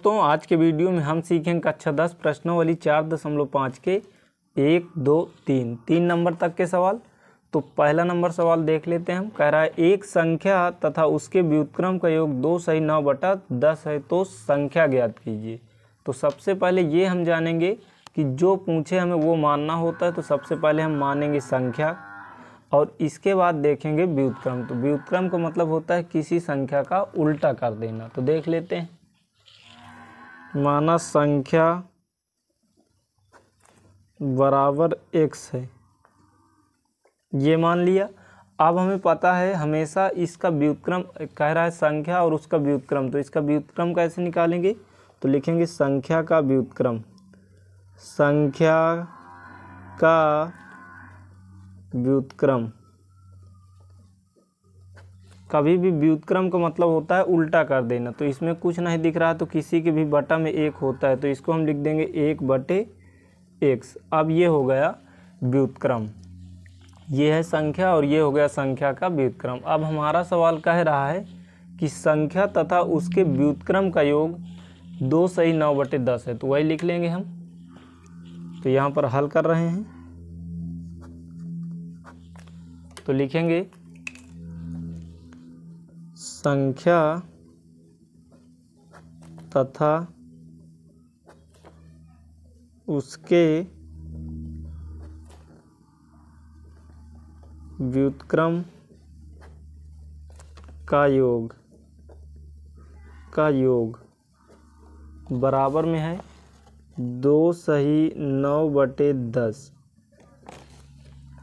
दोस्तों, आज के वीडियो में हम सीखेंगे कक्षा 10 प्रश्नों वाली 4.5 के 1, 2, 3 नंबर तक के सवाल। तो पहला नंबर सवाल देख लेते हैं। हम कह रहा है एक संख्या तथा उसके व्युत्क्रम का योग 2 सही 9/10 है, तो संख्या ज्ञात कीजिए। तो सबसे पहले ये हम जानेंगे कि जो पूछे हमें वो मानना होता है। तो सबसे पहले हम मानेंगे संख्या और इसके बाद देखेंगे व्युत्क्रम। तो व्युत्क्रम का मतलब होता है किसी संख्या का उल्टा कर देना। तो देख लेते हैं। माना संख्या बराबर x है, ये मान लिया। अब हमें पता है हमेशा इसका व्युत्क्रम, कह रहा है संख्या और उसका व्युत्क्रम, तो इसका व्युत्क्रम कैसे निकालेंगे? तो लिखेंगे संख्या का व्युत्क्रम। संख्या का व्युत्क्रम, कभी भी व्युत्क्रम का मतलब होता है उल्टा कर देना। तो इसमें कुछ नहीं दिख रहा है तो किसी के भी बटा में 1 होता है, तो इसको हम लिख देंगे 1/x। अब ये हो गया व्युत्क्रम, ये है संख्या और ये हो गया संख्या का व्युत्क्रम। अब हमारा सवाल कह रहा है कि संख्या तथा उसके व्युत्क्रम का योग 2 सही 9/10 है, तो वही लिख लेंगे हम। तो यहाँ पर हल कर रहे हैं, तो लिखेंगे संख्या तथा उसके व्युत्क्रम का योग बराबर में है 2 सही 9/10।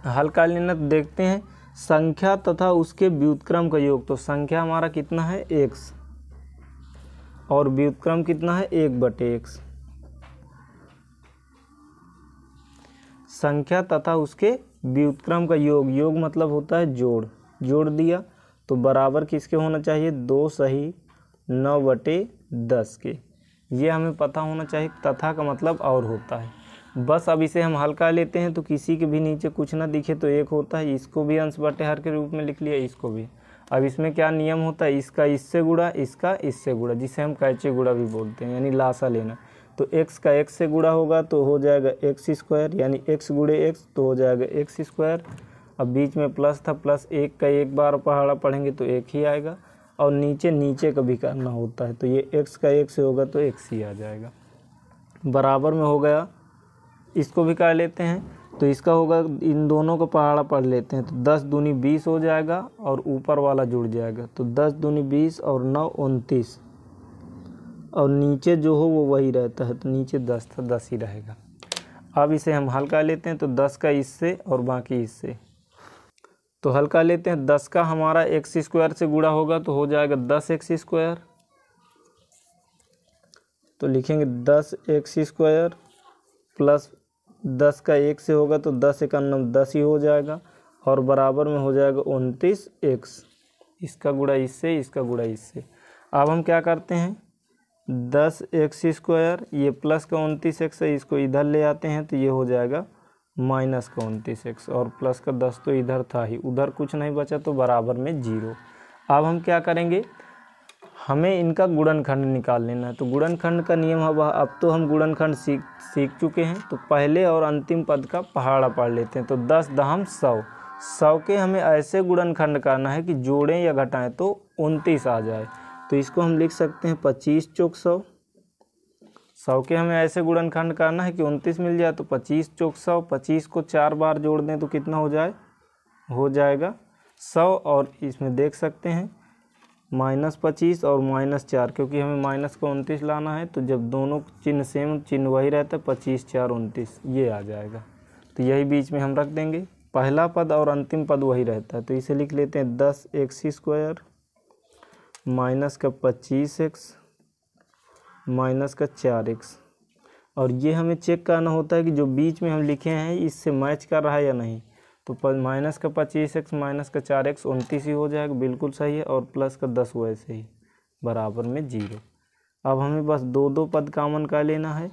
हल कर लेना। तो देखते हैं संख्या तथा उसके व्युत्क्रम का योग। तो संख्या हमारा कितना है x और व्युत्क्रम कितना है 1/x। संख्या तथा उसके व्युत्क्रम का योग मतलब होता है जोड़ दिया। तो बराबर किसके होना चाहिए? 2 सही 9/10 के। ये हमें पता होना चाहिए। तथा का मतलब और होता है। बस अब इसे हम हल कर लेते हैं। तो किसी के भी नीचे कुछ ना दिखे तो 1 होता है, इसको भी अंश बटे हर के रूप में लिख लिया, इसको भी। अब इसमें क्या नियम होता है? इसका इससे गुणा, इसका इससे गुणा, जिसे हम कैचे गुणा भी बोलते हैं, यानी लासा लेना। तो x का x से गुणा होगा तो हो जाएगा x², यानी x गुणे x तो हो जाएगा x²। अब बीच में प्लस था, प्लस 1 का एक बार पहाड़ा पढ़ेंगे तो 1 ही आएगा, और नीचे का भी करना होता है। तो ये x का 1 से होगा तो x ही आ जाएगा। बराबर में हो गया। इसको भी कर लेते हैं। तो इसका होगा, इन दोनों को पहाड़ा पढ़ लेते हैं। तो 10 दूनी 20 हो जाएगा और ऊपर वाला जुड़ जाएगा। तो 10 दूनी 20 और 9 29, और नीचे जो हो वो वही रहता है। तो नीचे 10 था, 10 ही रहेगा। अब इसे हम हल कर लेते हैं। तो 10 का इससे और बाकी इससे, तो हल कर लेते हैं। 10 का हमारा x² से गुणा होगा तो हो जाएगा 10x²। तो लिखेंगे 10x² प्लस 10 का 1 से होगा तो 10 × 9 10 ही हो जाएगा, और बराबर में हो जाएगा 29x। इसका गुणा इससे, इसका गुणा इससे। अब हम क्या करते हैं? 10x², ये प्लस का 29x है, इसको इधर ले आते हैं तो ये हो जाएगा माइनस का 29x, और प्लस का 10 तो इधर था ही, उधर कुछ नहीं बचा तो बराबर में 0। अब हम क्या करेंगे? हमें इनका गुणनखंड निकाल लेना है। तो गुणनखंड का नियम अब तो हम गुणनखंड सीख चुके हैं। तो पहले और अंतिम पद का पहाड़ा पढ़ लेते हैं। तो 10 दहम 100 के हमें ऐसे गुणनखंड करना है कि जोड़ें या घटाएं तो 29 आ जाए। तो इसको हम लिख सकते हैं 25 चौक 100। 100 के हमें ऐसे गुणनखंड करना है कि 29 मिल जाए। तो 25 चौक 100, 25 को 4 बार जोड़ दें तो कितना हो जाएगा 100। और इसमें देख सकते हैं -25 और -4, क्योंकि हमें माइनस का 29 लाना है। तो जब दोनों चिन्ह सेम, चिन्ह वही रहता है, 25 4 29, ये आ जाएगा। तो यही बीच में हम रख देंगे। पहला पद और अंतिम पद वही रहता है। तो इसे लिख लेते हैं 10x² माइनस का 25x माइनस का 4x। और ये हमें चेक करना होता है कि जो बीच में हम लिखे हैं इससे मैच कर रहा है या नहीं। तो माइनस का 25x माइनस का 4x 29 ही हो जाएगा, बिल्कुल सही है। और प्लस का 10 वैसे ही, बराबर में 0। अब हमें बस 2 पद कॉमन कर लेना है।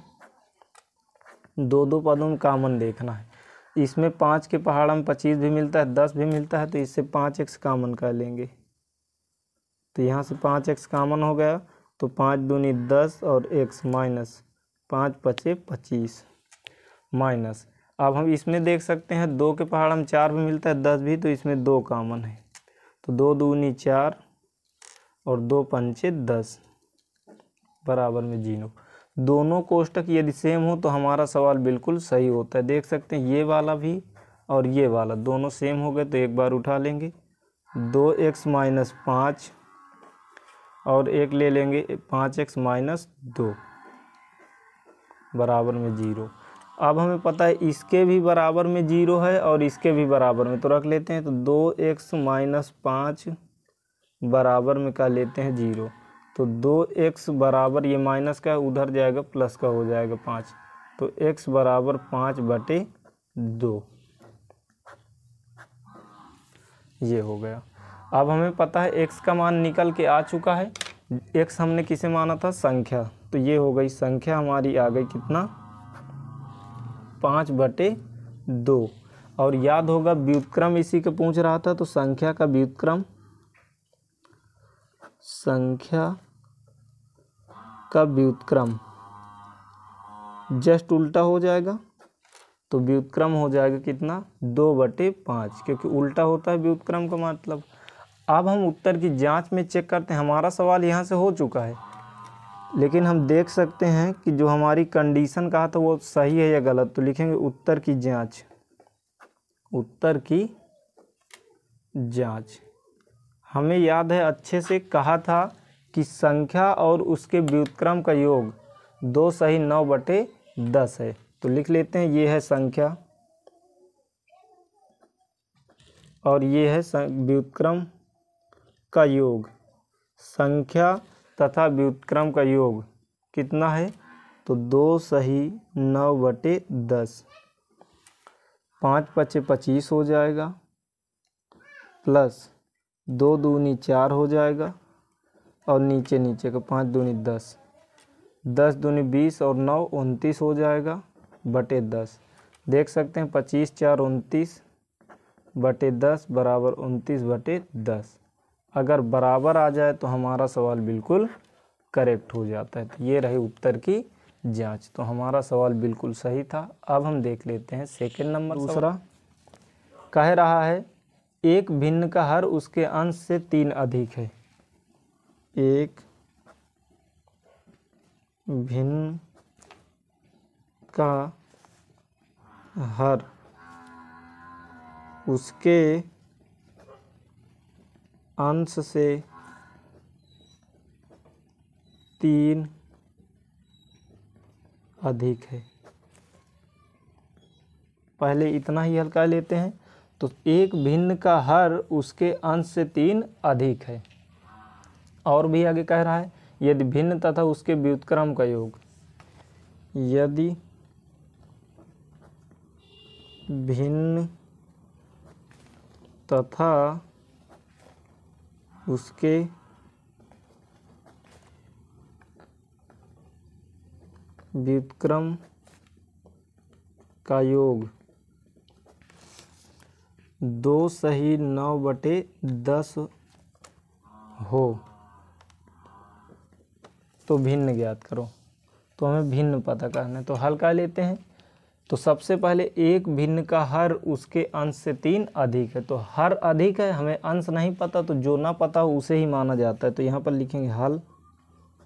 2 पदों में कॉमन देखना है। इसमें 5 के पहाड़ा में 25 भी मिलता है, 10 भी मिलता है, तो इससे 5x कॉमन कर लेंगे। तो यहाँ से 5x कॉमन हो गया तो 5 दूनी 10 और x माइनस 5 पचे 25 माइनस। अब हम इसमें देख सकते हैं 2 के पहाड़ हम 4 भी मिलता है 10 भी, तो इसमें 2 कॉमन है, तो 2 दूनी 4 और 2 पंचे 10 बराबर में 0। दोनों कोष्टक यदि सेम हो तो हमारा सवाल बिल्कुल सही होता है। देख सकते हैं ये वाला भी और ये वाला दोनों सेम हो गए, तो एक बार उठा लेंगे 2x माइनस 5 और एक ले लेंगे 5x माइनस 2 बराबर में 0। अब हमें पता है इसके भी बराबर में 0 है और इसके भी बराबर में, तो रख लेते हैं। तो 2x माइनस 5 बराबर में का लेते हैं 0, तो 2x बराबर ये माइनस का उधर जाएगा प्लस का हो जाएगा 5, तो x बराबर 5/2 ये हो गया। अब हमें पता है x का मान निकल के आ चुका है। x हमने किसे माना था? संख्या, तो ये हो गई संख्या हमारी आ गई कितना? 5/2। और याद होगा व्युत्क्रम इसी का पूछ रहा था, तो संख्या का व्युत्क्रम, संख्या का व्युत्क्रम जस्ट उल्टा हो जाएगा, तो व्युत्क्रम हो जाएगा कितना? 2/5, क्योंकि उल्टा होता है व्युत्क्रम का मतलब। अब हम उत्तर की जांच में चेक करते हैं। हमारा सवाल यहाँ से हो चुका है, लेकिन हम देख सकते हैं कि जो हमारी कंडीशन कहा था वो सही है या गलत, तो लिखेंगे उत्तर की जांच। उत्तर की जांच हमें याद है अच्छे से कहा था कि संख्या और उसके व्युत्क्रम का योग 2 सही 9/10 है, तो लिख लेते हैं ये है संख्या और ये है व्युत्क्रम का योग। संख्या तथा व्युत्क्रम का योग कितना है? तो 2 सही 9/10, 5 पचे 25 हो जाएगा, प्लस 2 दूनी 4 हो जाएगा और नीचे नीचे का 5 दूनी 10, 10 दूनी 20 और 9 29 हो जाएगा बटे 10। देख सकते हैं 25 4 29/10 बराबर 29/10। अगर बराबर आ जाए तो हमारा सवाल बिल्कुल करेक्ट हो जाता है। तो ये रही उत्तर की जांच, तो हमारा सवाल बिल्कुल सही था। अब हम देख लेते हैं सेकंड नंबर। दूसरा कह रहा है एक भिन्न का हर उसके अंश से 3 अधिक है। एक भिन्न का हर उसके अंश से 3 अधिक है। पहले इतना ही हल्का लेते हैं। तो एक भिन्न का हर उसके अंश से 3 अधिक है। और भी आगे कह रहा है यदि भिन्न तथा उसके व्युत्क्रम का योग, यदि भिन्न तथा उसके व्युत्क्रम का योग 2 सही 9/10 हो तो भिन्न ज्ञात करो। तो हमें भिन्न पता करना है, तो हल का लेते हैं। तो सबसे पहले एक भिन्न का हर उसके अंश से 3 अधिक है। तो हर अधिक है, हमें अंश नहीं पता, तो जो ना पता हो उसे ही माना जाता है। तो यहाँ पर लिखेंगे हल,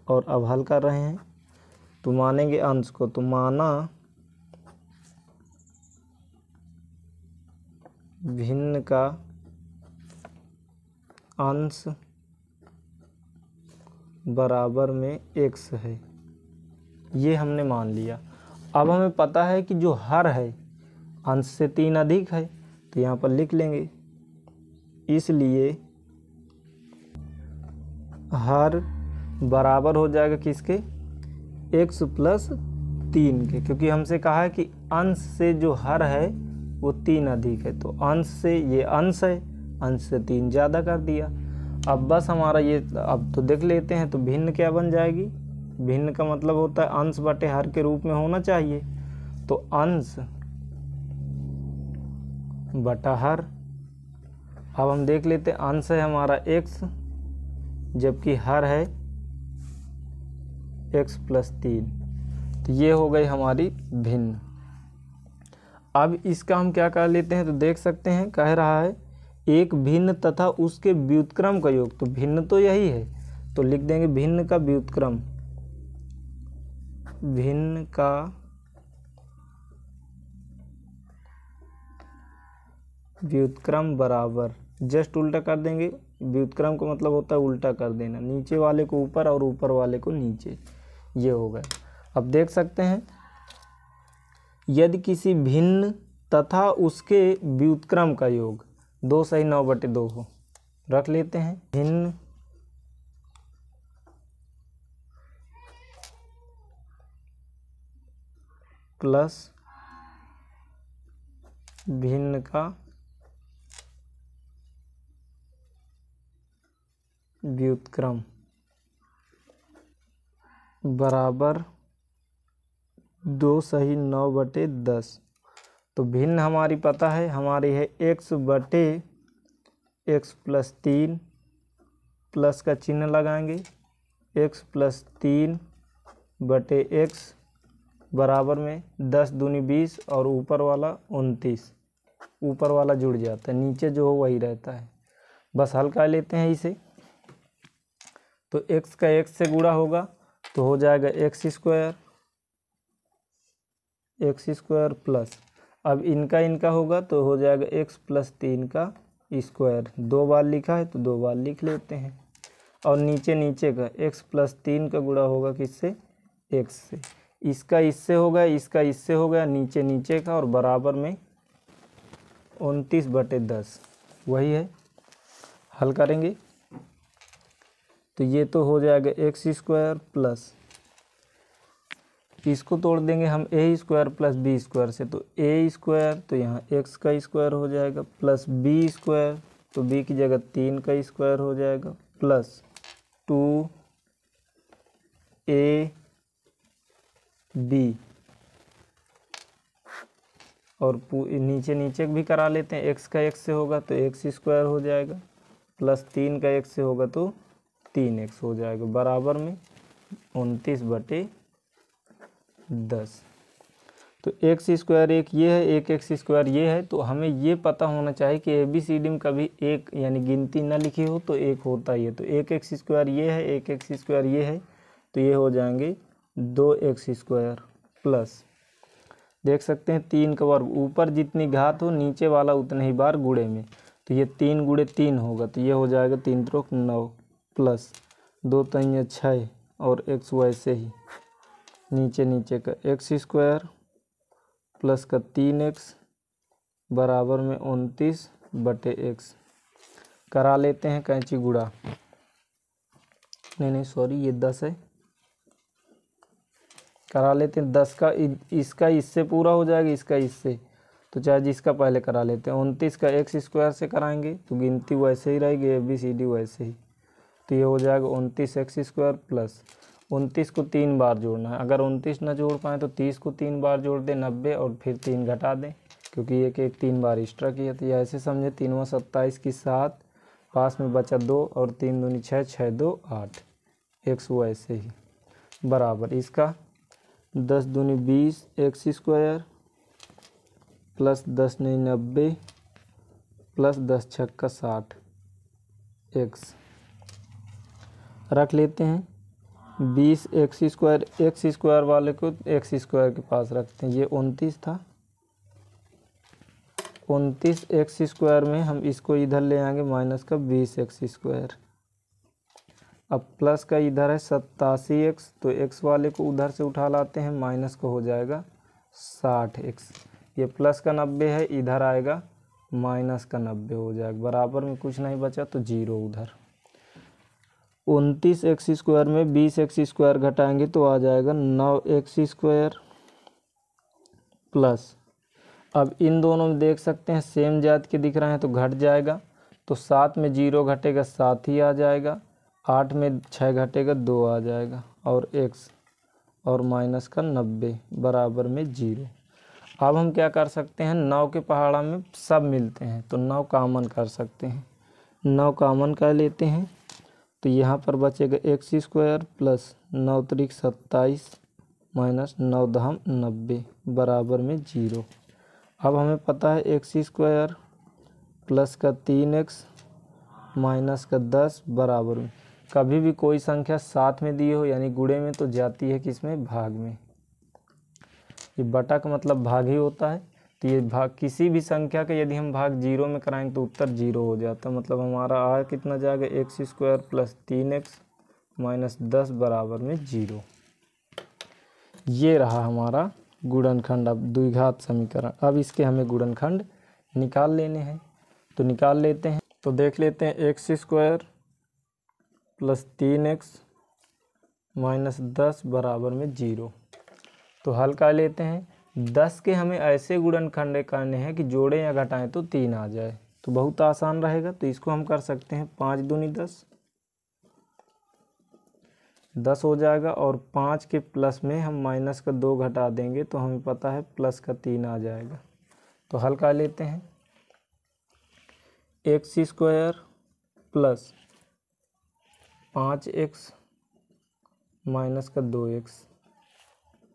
और अब हल कर रहे हैं तो मानेंगे अंश को, तो माना भिन्न का अंश बराबर में x है, ये हमने मान लिया। अब हमें पता है कि जो हर है अंश से 3 अधिक है, तो यहाँ पर लिख लेंगे इसलिए हर बराबर हो जाएगा किसके? x + 3 के, क्योंकि हमसे कहा है कि अंश से जो हर है वो 3 अधिक है। तो अंश से ये अंश है, अंश से 3 ज़्यादा कर दिया। अब बस हमारा ये, अब तो देख लेते हैं। तो भिन्न क्या बन जाएगी? भिन्न का मतलब होता है अंश बटे हर के रूप में होना चाहिए। तो अंश बटा हर। अब हम देख लेते हैं, अंश है हमारा x, जबकि हर है x प्लस 3। तो ये हो गई हमारी भिन्न। अब इसका हम क्या कर लेते हैं, तो देख सकते हैं कह रहा है एक भिन्न तथा उसके व्युत्क्रम का योग। तो भिन्न तो यही है, तो लिख देंगे भिन्न का व्युत्क्रम, भिन्न का व्युत्क्रम बराबर, जस्ट उल्टा कर देंगे। व्युत्क्रम का मतलब होता है उल्टा कर देना, नीचे वाले को ऊपर और ऊपर वाले को नीचे, ये हो गया। अब देख सकते हैं यदि किसी भिन्न तथा उसके व्युत्क्रम का योग 2 सही 9/2 हो, रख लेते हैं भिन्न प्लस भिन्न का व्युत्क्रम बराबर 2 सही 9/10। तो भिन्न हमारी पता है, हमारी है x प्लस 3, प्लस का चिन्ह लगाएंगे, x प्लस 3/x बराबर में 10 दूनी 20 और ऊपर वाला 29, ऊपर वाला जुड़ जाता है, नीचे जो हो वही रहता है। बस हल कर लेते हैं इसे। तो x का x से गुणा होगा तो हो जाएगा x स्क्वायर प्लस, अब इनका होगा तो हो जाएगा x प्लस 3 का स्क्वायर। 2 बार लिखा है तो 2 बार लिख लेते हैं। और नीचे का x प्लस 3 का गुणा होगा किससे, x से। इसका इससे होगा, इसका इससे हो गया, नीचे का और बराबर में 29/10, वही है। हल करेंगे तो ये तो हो जाएगा x स्क्वायर प्लस, इसको तोड़ देंगे हम a square plus b square से, तो a स्क्वायर तो यहाँ x का स्क्वायर हो जाएगा प्लस b स्क्वायर, तो b की जगह 3 का स्क्वायर हो जाएगा प्लस 2ab, और नीचे भी करा लेते हैं। x का x से होगा तो x स्क्वायर हो जाएगा प्लस 3 का x से होगा तो 3x हो जाएगा बराबर में 29/10। तो x स्क्वायर एक ये है, एक x स्क्वायर ये है। तो हमें ये पता होना चाहिए कि ABCD में कभी एक यानी गिनती ना लिखी हो तो एक होता ही है। तो एक x स्क्वायर ये है, एक x स्क्वायर ये है, तो ये हो जाएंगे 2x स्क्वायर प्लस, देख सकते हैं 3 का वर्ग, ऊपर जितनी घात हो नीचे वाला उतने ही बार गुणे में, तो ये 3 × 3 होगा, तो ये हो जाएगा 3 × 9 प्लस 2 × 3 = 6 और x वैसे ही नीचे का x स्क्वायर प्लस का 3x बराबर में 29/x। करा लेते हैं कैंची गुणा, नहीं सॉरी ये 10 है, करा लेते हैं 10 का इसका इससे पूरा हो जाएगा, इसका इससे, तो चाहे जिसका पहले करा लेते हैं। 29 का x स्क्वायर से कराएंगे तो गिनती वैसे ही रहेगी, ABCD वैसे ही, तो ये हो जाएगा 29x स्क्वायर प्लस 29 को 3 बार जोड़ना है। अगर 29 ना जोड़ पाएँ तो 30 को 3 बार जोड़ दें 90 और फिर 3 घटा दें, क्योंकि एक 3 बार एक्स्ट्रा किया। तो ये ऐसे समझे 3 × 27 की 7, पास में बचा 2 और 3 दूनी 6, 6 2 8, x वैसे ही बराबर इसका 10 दूनी 20 x स्क्वायर प्लस 10 नहीं 90 प्लस 10 × 6 = 60 x। रख लेते हैं 20 x स्क्वायर वाले को x स्क्वायर के पास रखते हैं, ये 29 था, 29 x स्क्वायर में हम इसको इधर ले आएंगे माइनस का 20 x स्क्वायर। अब प्लस का इधर है 87x, तो x वाले को उधर से उठा लाते हैं, माइनस का हो जाएगा 60x। ये प्लस का 90 है, इधर आएगा माइनस का 90 हो जाएगा, बराबर में कुछ नहीं बचा तो 0 उधर। 29x स्क्वायर में 20x स्क्वायर घटाएंगे तो आ जाएगा 9x स्क्वायर प्लस, अब इन दोनों में देख सकते हैं सेम जात के दिख रहे हैं तो घट जाएगा, तो 7 में 0 घटेगा 7 ही आ जाएगा, 8 में 6 घटेगा 2 आ जाएगा, और x और माइनस का 90 बराबर में 0। अब हम क्या कर सकते हैं, 9 के पहाड़ा में सब मिलते हैं तो 9 कॉमन कर सकते हैं, 9 कॉमन कर लेते हैं तो यहाँ पर बचेगा एक्स स्क्वायर प्लस 9 त्रिक 27 माइनस 9 दहम 90 बराबर में 0। अब हमें पता है एक्स स्क्वायर प्लस का 3x माइनस का 10 बराबर में, कभी भी कोई संख्या साथ में दी हो यानी गुणे में तो जाती है किसमें, भाग में। ये बटा का मतलब भाग ही होता है, तो ये भाग किसी भी संख्या का यदि हम भाग 0 में कराएंगे तो उत्तर 0 हो जाता है। मतलब हमारा आ कितना जाएगा, x square plus 3x minus 10 बराबर में 0। ये रहा हमारा गुणनखंड, अब द्विघात समीकरण। अब इसके हमें गुणनखंड निकाल लेने हैं, तो निकाल लेते हैं। तो देख लेते हैं x square plus 3x minus 10 बराबर में 0। तो हल कर लेते हैं। 10 के हमें ऐसे गुणनखंड करने हैं कि जोड़ें या घटाएं तो 3 आ जाए, तो बहुत आसान रहेगा। तो इसको हम कर सकते हैं 5 दूनी 10 हो जाएगा, और 5 के प्लस में हम माइनस का 2 घटा देंगे तो हमें पता है प्लस का 3 आ जाएगा। तो हल कर लेते हैं। X square plus 5x minus का 2x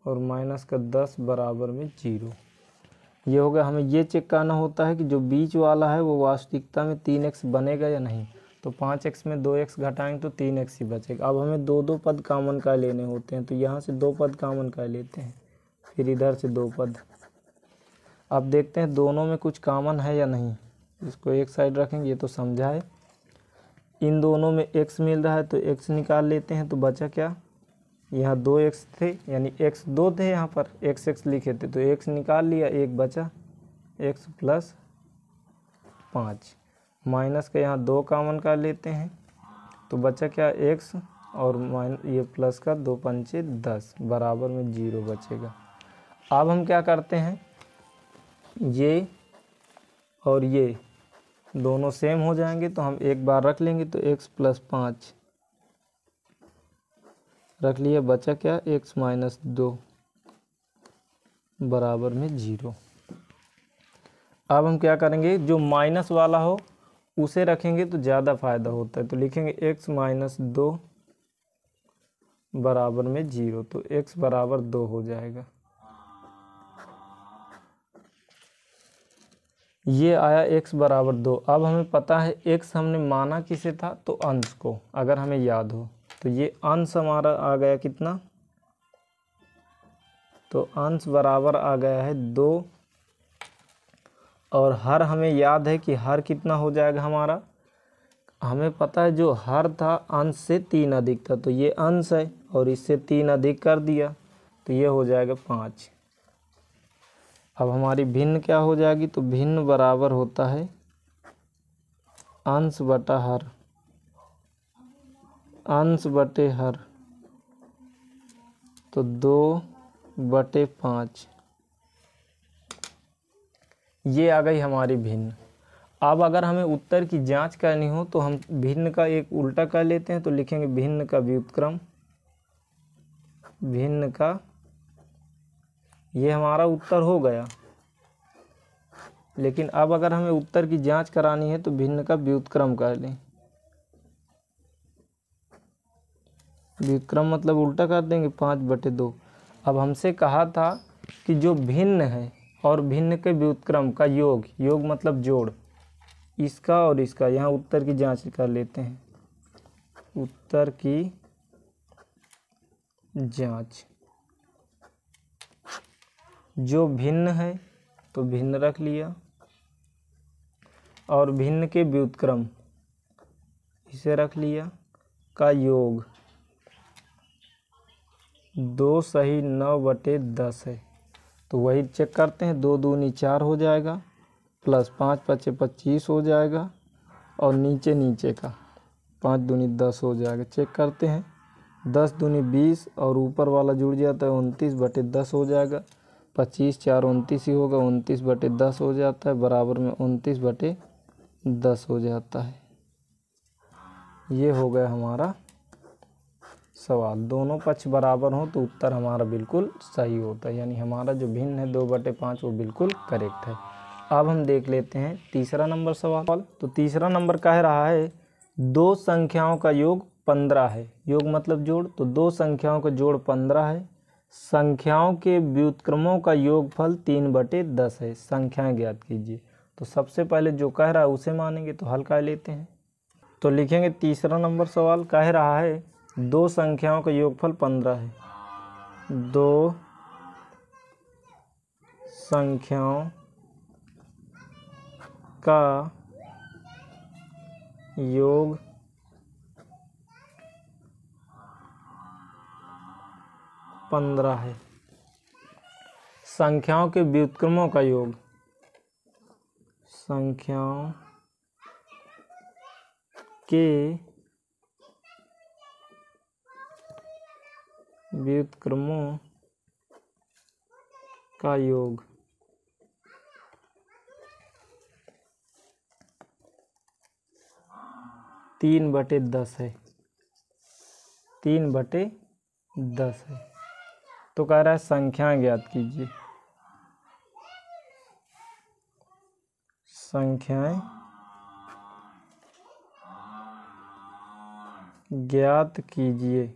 और माइनस का 10 बराबर में 0। ये होगा। हमें ये चेक करना होता है कि जो बीच वाला है वो वास्तविकता में 3x बनेगा या नहीं। तो 5x में 2x घटाएंगे तो 3x ही बचेगा। अब हमें दो पद कॉमन का लेने होते हैं, तो यहाँ से 2 पद कॉमन का लेते हैं, फिर इधर से 2 पद। अब देखते हैं दोनों में कुछ कॉमन है या नहीं। इसको एक साइड रखेंगे, ये तो समझा है। इन दोनों में x मिल रहा है तो x निकाल लेते हैं। तो बचा क्या, यहाँ 2x थे यानी x 2 थे, यहाँ पर x लिखे थे तो x निकाल लिया, एक बचा x प्लस 5 माइनस का यहाँ 2 कॉमन कर लेते हैं। तो बचा क्या, x और ये प्लस का 2 पंचे 10 बराबर में 0 बचेगा। अब हम क्या करते हैं, ये और ये दोनों सेम हो जाएंगे तो हम एक बार रख लेंगे। तो x प्लस 5 रख लिया, बचा क्या, x माइनस 2 बराबर में 0। अब हम क्या करेंगे, जो माइनस वाला हो उसे रखेंगे तो ज़्यादा फायदा होता है। तो लिखेंगे x माइनस 2 बराबर में 0, तो x बराबर 2 हो जाएगा। ये आया x बराबर 2। अब हमें पता है x हमने माना किसे था, तो अंश को, अगर हमें याद हो। तो ये अंश हमारा आ गया कितना, तो अंश बराबर आ गया है 2, और हर हमें याद है कि हर कितना हो जाएगा हमारा, हमें पता है जो हर था अंश से 3 अधिक था, तो ये अंश है और इससे 3 अधिक कर दिया तो ये हो जाएगा 5। अब हमारी भिन्न क्या हो जाएगी, तो भिन्न बराबर होता है अंश बटा हर, अंश बटे हर, तो 2/5। ये आ गई हमारी भिन्न। अब अगर हमें उत्तर की जांच करनी हो तो हम भिन्न का एक उल्टा कर लेते हैं। तो लिखेंगे भिन्न का व्युत्क्रम, भिन्न का, ये हमारा उत्तर हो गया। लेकिन अब अगर हमें उत्तर की जांच करानी है तो भिन्न का व्युत्क्रम कर लें। व्युत्क्रम मतलब उल्टा कर देंगे, 5/2। अब हमसे कहा था कि जो भिन्न है और भिन्न के व्युत्क्रम का योग, योग मतलब जोड़, इसका और इसका, यहाँ उत्तर की जांच कर लेते हैं। उत्तर की जांच, जो भिन्न है तो भिन्न रख लिया, और भिन्न के व्युत्क्रम इसे रख लिया, का योग 2 सही 9/10 है। तो वही चेक करते हैं, 2 दूनी 4 हो जाएगा, प्लस 5 पचे 25 हो जाएगा, और नीचे नीचे का 5 दूनी 10 हो जाएगा। चेक करते हैं, 10 दूनी 20 और ऊपर वाला जुड़ जाता है, 29/10 हो जाएगा। 25 4 29 ही होगा, 29/10 हो जाता है, बराबर में 29/10 हो जाता है। ये हो गया हमारा सवाल। दोनों पक्ष बराबर हो तो उत्तर हमारा बिल्कुल सही होता है, यानी हमारा जो भिन्न है 2/5 वो बिल्कुल करेक्ट है। अब हम देख लेते हैं तीसरा नंबर सवाल। तो तीसरा नंबर कह रहा है 2 संख्याओं का योग 15 है, योग मतलब जोड़, तो दो संख्याओं का जोड़ 15 है। संख्याओं के व्युत्क्रमों का योगफल 3/10 है, संख्याएं ज्ञात कीजिए। तो सबसे पहले जो कह रहा है उसे मानेंगे, तो हल कर लेते हैं। तो लिखेंगे तीसरा नंबर सवाल कह रहा है दो संख्याओं का योगफल 15 है, दो संख्याओं का योग 15 है। संख्याओं के व्युत्क्रमों का योग, संख्याओं के व्युत्क्रमों का योग 3/10 है, 3/10 है। तो कह रहा है संख्याएं ज्ञात कीजिए, संख्याएं ज्ञात कीजिए।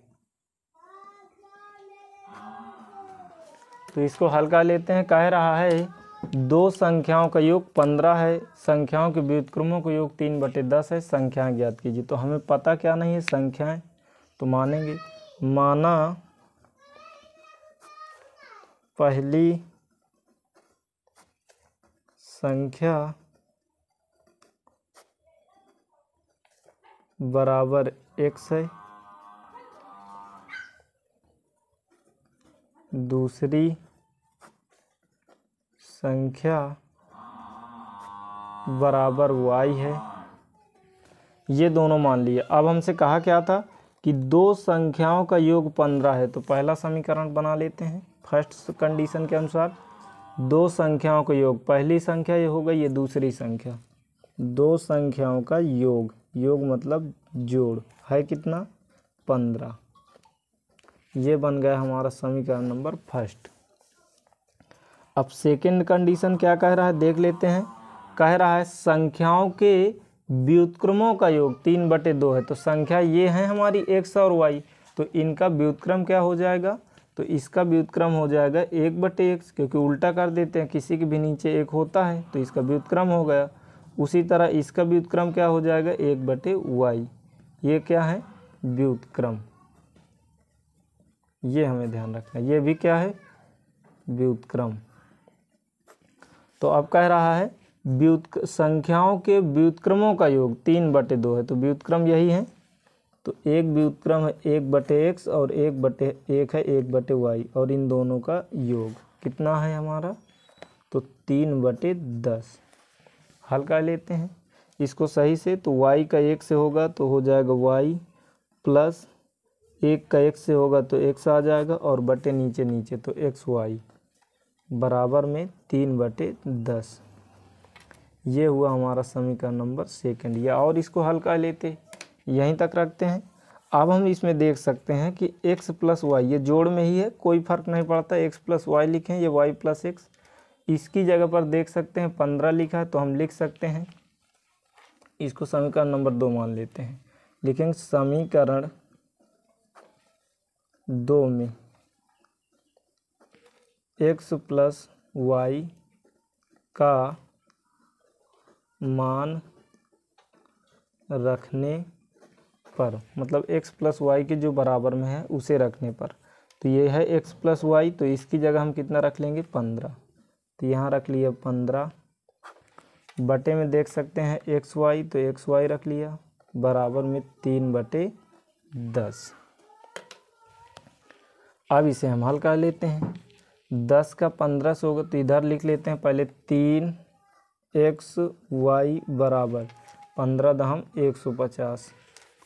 तो इसको हल कर लेते हैं। कह रहा है दो संख्याओं का योग 15 है, संख्याओं के व्युत्क्रमों का योग 3/10 है, संख्याएं ज्ञात कीजिए। तो हमें पता क्या नहीं है, संख्याएं, तो मानेंगे। माना पहली संख्या बराबर x है, दूसरी संख्या बराबर y है, ये दोनों मान लिए। अब हमसे कहा क्या था कि दो संख्याओं का योग 15 है, तो पहला समीकरण बना लेते हैं। फर्स्ट कंडीशन के अनुसार दो संख्याओं का योग, पहली संख्या ये हो गई, ये दूसरी संख्या, दो संख्याओं का योग, योग मतलब जोड़ है कितना, 15। ये बन गया हमारा समीकरण नंबर फर्स्ट। अब सेकंड कंडीशन क्या कह रहा है देख लेते हैं। कह रहा है संख्याओं के व्युत्क्रमों का योग 3/2 है। तो संख्या ये है हमारी x और y, तो इनका व्युत्क्रम क्या हो जाएगा, तो इसका व्युत्क्रम हो जाएगा 1/x, क्योंकि उल्टा कर देते हैं, किसी के भी नीचे 1 होता है तो इसका व्युत्क्रम हो गया। उसी तरह इसका व्युत्क्रम क्या हो जाएगा, 1/y। ये क्या है, व्युत्क्रम, ये हमें ध्यान रखना, ये भी क्या है, व्युत्क्रम। तो अब कह रहा है संख्याओं के व्युत्क्रमों का योग 3/2 है, तो व्युत्क्रम यही है। तो एक व्युत्क्रम है 1/x और 1 है 1/y, और इन दोनों का योग कितना है हमारा, तो 3/10। हल कर लेते हैं इसको सही से। तो y का 1 से होगा तो हो जाएगा y, प्लस 1 का x से होगा तो x आ जाएगा, और बटे नीचे नीचे तो xy बराबर में 3/10। ये हुआ हमारा समीकरण नंबर सेकंड। या और इसको हल कर लेते, यहीं तक रखते हैं। अब हम इसमें देख सकते हैं कि x + y, ये जोड़ में ही है, कोई फर्क नहीं पड़ता, x + y लिखें, ये y + x। इसकी जगह पर देख सकते हैं 15 लिखा है, तो हम लिख सकते हैं इसको समीकरण नंबर 2 मान लेते हैं। लिखेंगे समीकरण 2 में x + y का मान रखने पर, मतलब x + y के जो बराबर में है उसे रखने पर, तो ये है x + y, तो इसकी जगह हम कितना रख लेंगे, 15। तो यहाँ रख लिया 15, बटे में देख सकते हैं xy, तो xy रख लिया, बराबर में 3/10। अब इसे हम हल कर लेते हैं। 10 का 15 से होगा, तो इधर लिख लेते हैं पहले 3xy बराबर 15 दहम 150,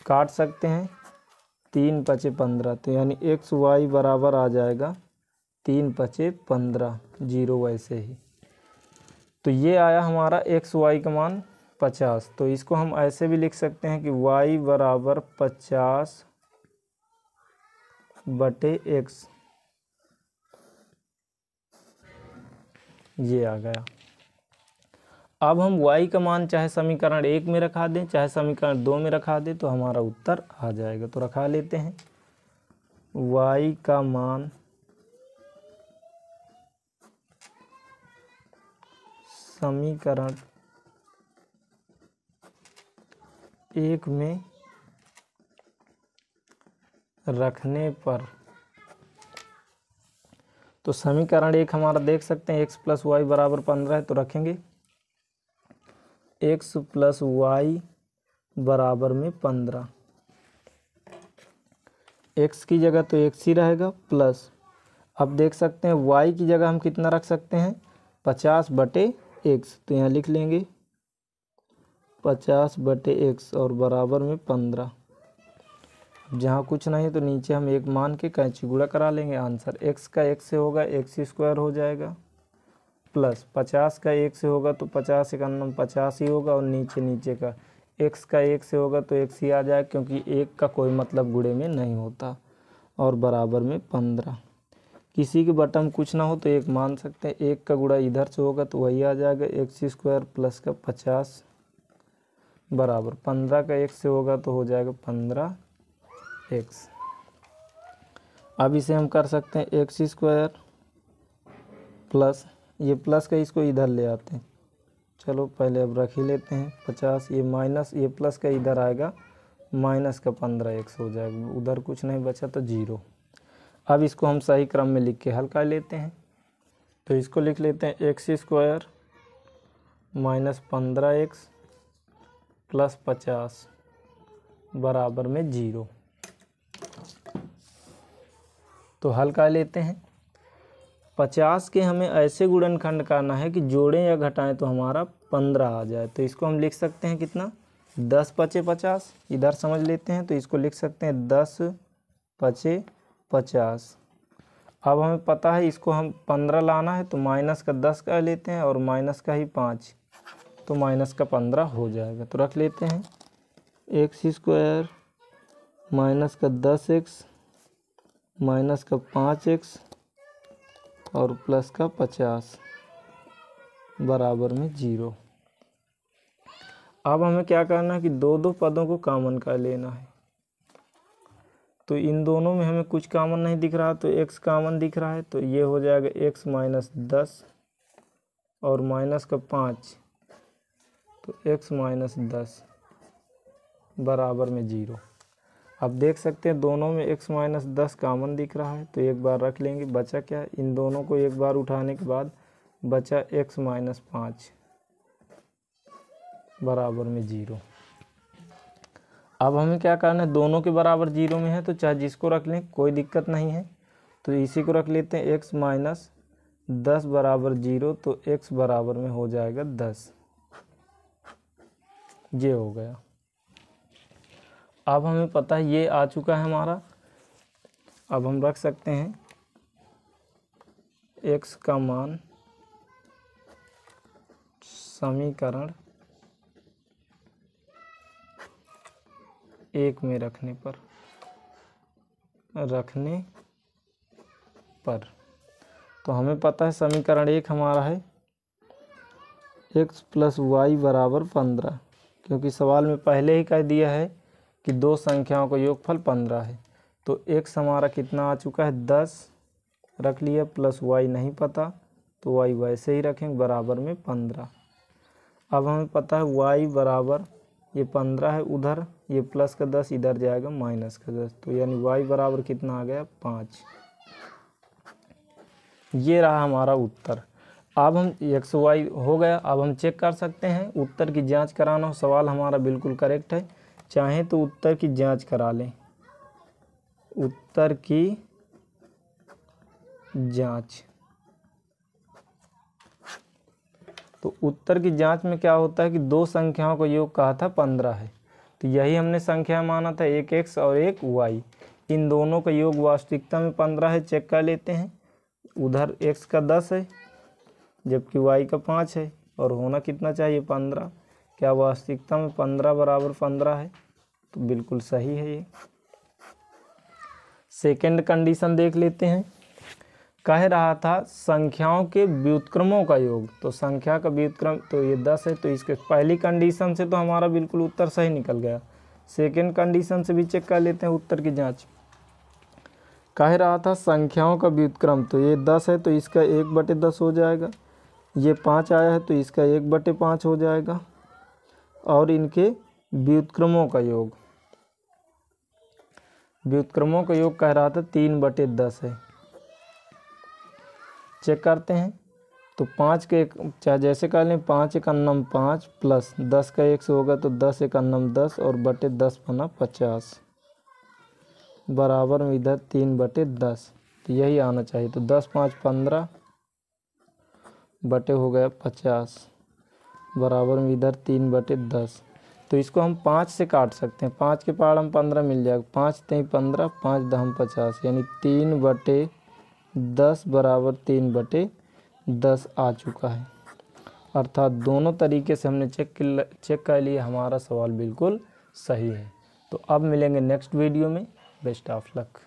काट सकते हैं 3 × 5 = 15, तो यानी xy बराबर आ जाएगा 3 × 5 = 15, 0 वैसे ही। तो ये आया हमारा xy का मान 50। तो इसको हम ऐसे भी लिख सकते हैं कि y बराबर 50/x, ये आ गया। अब हम y का मान चाहे समीकरण 1 में रखा दें चाहे समीकरण 2 में रखा दें तो हमारा उत्तर आ जाएगा। तो रखा लेते हैं y का मान समीकरण 1 में रखने पर, तो समीकरण 1 हमारा देख सकते हैं x + y = 15 है, तो रखेंगे x + y = 15। x की जगह तो x ही रहेगा प्लस, अब देख सकते हैं y की जगह हम कितना रख सकते हैं 50/x, तो यहाँ लिख लेंगे 50/x और बराबर में 15। जहाँ कुछ नहीं है तो नीचे हम एक मान के कैंची गुणा करा लेंगे। आंसर x का x से होगा x² हो जाएगा प्लस 50 का 1 से होगा तो 50 × 50 ही होगा और नीचे का x का 1 से होगा तो x ही आ जाएगा क्योंकि 1 का कोई मतलब गुणे में नहीं होता और बराबर में 15। किसी के बटन कुछ ना हो तो एक मान सकते हैं, 1 का गुणा इधर से होगा तो वही आ जाएगा x² प्लस का 50 बराबर 15 का 1 से होगा तो हो जाएगा 15x। अब इसे हम कर सकते हैं x² प्लस, ये प्लस का इसको इधर ले आते हैं, चलो पहले अब रख ही लेते हैं 50, ये माइनस ये प्लस का इधर आएगा माइनस का 15x हो जाएगा, उधर कुछ नहीं बचा तो 0। अब इसको हम सही क्रम में लिख के हल कर लेते हैं, तो इसको लिख लेते हैं x² - 15x प्लस 50 बराबर में 0। तो हल कर लेते हैं। 50 के हमें ऐसे गुणनखंड करना है कि जोड़ें या घटाएं तो हमारा 15 आ जाए, तो इसको हम लिख सकते हैं कितना 10 × 5 = 50, इधर समझ लेते हैं तो इसको लिख सकते हैं 10 × 5 = 50। अब हमें पता है इसको हम 15 लाना है तो माइनस का 10 का लेते हैं और माइनस का ही 5, तो माइनस का 15 हो जाएगा। तो रख लेते हैं x² माइनस का 10x माइनस का 5x और प्लस का 50 बराबर में 0। अब हमें क्या करना है कि दो पदों को कॉमन कर लेना है, तो इन दोनों में हमें कुछ कॉमन नहीं दिख रहा तो x कॉमन दिख रहा है, तो ये हो जाएगा x - 10 और माइनस का 5 तो x - 10 बराबर में 0। अब देख सकते हैं दोनों में x - 10 कॉमन दिख रहा है, तो एक बार रख लेंगे। बचा क्या, इन दोनों को एक बार उठाने के बाद बचा x - 5 बराबर में 0। अब हमें क्या करना है, दोनों के बराबर 0 में है तो चाहे जिसको रख लें कोई दिक्कत नहीं है, तो इसी को रख लेते हैं x - 10 बराबर 0, तो x बराबर में हो जाएगा 10, ये हो गया। अब हमें पता है ये आ चुका है हमारा, अब हम रख सकते हैं x का मान समीकरण 1 में रखने पर तो हमें पता है समीकरण 1 हमारा है x + y = 15, क्योंकि सवाल में पहले ही कह दिया है कि दो संख्याओं का योगफल 15 है। तो x हमारा कितना आ चुका है 10 रख लिया, प्लस y नहीं पता तो y वैसे ही रखेंगे बराबर में 15। अब हमें पता है y बराबर ये 15 है, उधर ये प्लस का 10 इधर जाएगा माइनस का 10, तो यानी y बराबर कितना आ गया 5। ये रहा हमारा उत्तर। अब हम x y हो गया, अब हम चेक कर सकते हैं उत्तर की जांच कराना हो, सवाल हमारा बिल्कुल करेक्ट है, चाहें तो उत्तर की जांच करा लें। उत्तर की जांच, तो उत्तर की जांच में क्या होता है कि दो संख्याओं का योग कहा था 15 है, तो यही हमने संख्या माना था, एक x और एक y, इन दोनों का योग वास्तविकता में 15 है। चेक कर लेते हैं, उधर x का 10 है जबकि y का 5 है और होना कितना चाहिए 15, क्या वास्तविकता में 15 बराबर 15 है, तो बिल्कुल सही है ये। सेकेंड कंडीशन देख लेते हैं, कह रहा था संख्याओं के व्युत्क्रमों का योग, तो संख्या का व्युत्क्रम तो ये 10 है, तो इसके पहली कंडीशन से तो हमारा बिल्कुल उत्तर सही निकल गया। सेकंड कंडीशन से भी चेक कर लेते हैं उत्तर की जांच। कह रहा था संख्याओं का व्युत्क्रम, तो ये 10 है तो इसका 1/10 हो जाएगा, ये 5 आया है तो इसका 1/5 हो जाएगा, और इनके व्युत्क्रमों का योग, व्युत्क्रमों का योग कह रहा था 3/10 है। चेक करते हैं, तो 5 के चाहे जैसे कर लें, 5 × 9 5 प्लस 10 का 1 से होगा तो 10 × 9 10 और बटे 10 बना 50 बराबर में इधर 3/10, तो यही आना चाहिए। तो 10 × 5 15 बटे हो गया 50 बराबर में इधर 3/10। तो इसको हम 5 से काट सकते हैं, 5 के पहाड़ हम 15 मिल जाएगा, 5 3 15 5 10 50, यानी 3/10 बराबर 3/10 आ चुका है। अर्थात दोनों तरीके से हमने चेक कर लिया, हमारा सवाल बिल्कुल सही है। तो अब मिलेंगे नेक्स्ट वीडियो में। Best of luck.